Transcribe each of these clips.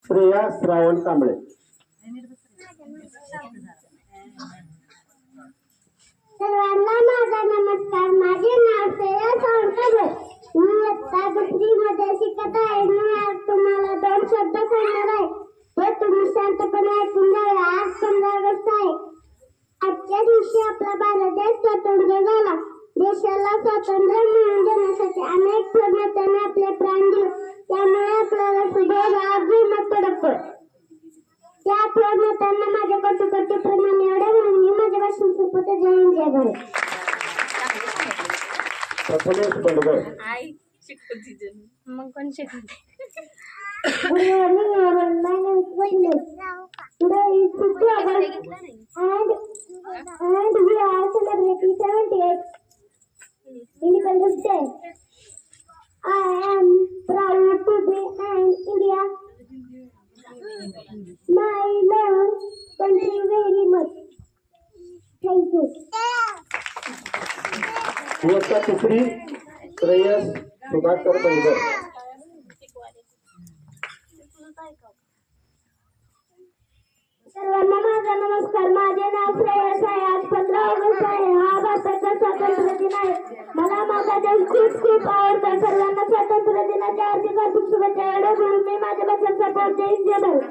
श्रेया श्रावण कांबळे। सर्वांना माझा नमस्कार। माझे नाव श्रेया श्रावण कांबळे। मी इयत्ता 2री मध्ये शिकत आहे। मी आज तुम्हाला 2 शब्द सांगणार आहे, ते तुम्ही शांतपणे ऐकून घ्या। आज 15 ऑगस्ट आहे। आजच्या दिवशी आपला भारत देश स्वतंत्र झाला। देशाला स्वातंत्र्य मिळवून देण्यासाठी अनेक नेत्यांनी आपले प्राण दिले। त्यामुळे आपल्याला सुदैव अभिमान पडतो। त्या नेत्यांना माझ्या कटुकटी प्रमाणे एवढे म्हणून मी माझ्या भाषण संपवते। जय हिंद जय भारत। प्रथमेश बंडगर। मग कोण शिकवते? Good morning everyone. My name is Vaishnavi. Today is 5th August and we are celebrating 78th Independence Day. I am proud to be an Indian. My love country very much. Thank you. इयत्ता 3री श्रेयस सुधाकर बंडगर। सर्वांना माझा नमस्कार। माझे नाव श्रेयस आहे। आज 15 August आहे। हा भारताचा स्वातंत्र्य दिन आहे। मला माझा देश खूप खूप आवडतो। सर्वांना स्वातंत्र्य दिनाच्या हार्दिक हार्दिक शुभेच्छा। एवढे बोलून मी माझ्या भाषण संपवते। जय हिंद जय भारत।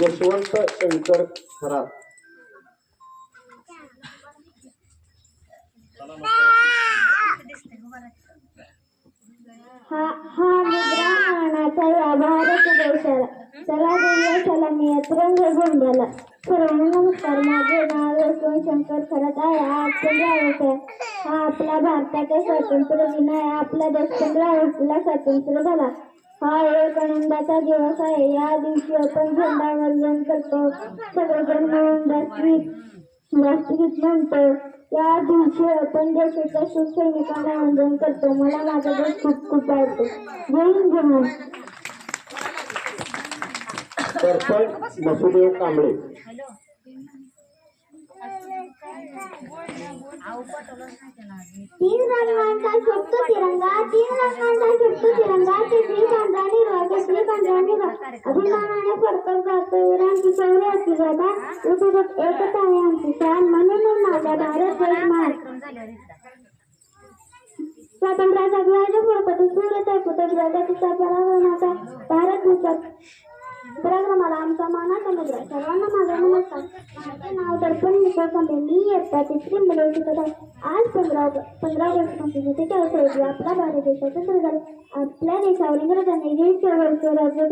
यशवंत शंकर खरात। हा मुद्रांकनाचा या भारत देशाला चला देऊया सलामी तिरंगा झेंड्याला। सर्वांना नमस्कार। माझे नाव यशवंत शंकर खरात आहे। आज 15 ऑगस्ट आहे। हा आपला भारताचा स्वातंत्र्य दिन आहे। आपला देश 15 ऑगस्टला स्वतंत्र झाला। हा एक आनंदाचा दिवस आहे। या दिवशी आपण झेंडा वंदन करतो। सगळेजण मिळून राष्ट्रगीत म्हणतो। या दिवशी आपण देशाच्या शिवसैनिकांना वंदन करतो। मला माझा देश खूप खूप आवडतो। जय हिंद जय भारत। सरपंच मसुदेव कांबळे। तीन रंगांचा शोभतो तिरंगा, तीन रंगांचा शोभतो तिरंगा, केसरी पांढरा निळा, केसरी पांढरा निळा, अभिमानाने फडकत गातो वीरांची शौर्य असली जाता, विठुरात एकच आहे आमची शान, म्हणून माझा भारत देश महान। स्वातंत्र्याचा ध्वज फडकतो सूर्य तळपतो जगाचा पराक्रमाचा भारत विश्वात पराक्रमाला आमचा मानाचा मुद्रा। सर्वांना माझा नमस्कार। माझे नाव दर्पण निकोल कांबळे। मी इयत्ता 3री मध्ये शिकत आहे। आज 15 ऑगस्ट 1947 रोजी आपला भारत देश स्वतंत्र झाला। आपल्या देशावर इंग्रजांनी 20 वर्ष राज्य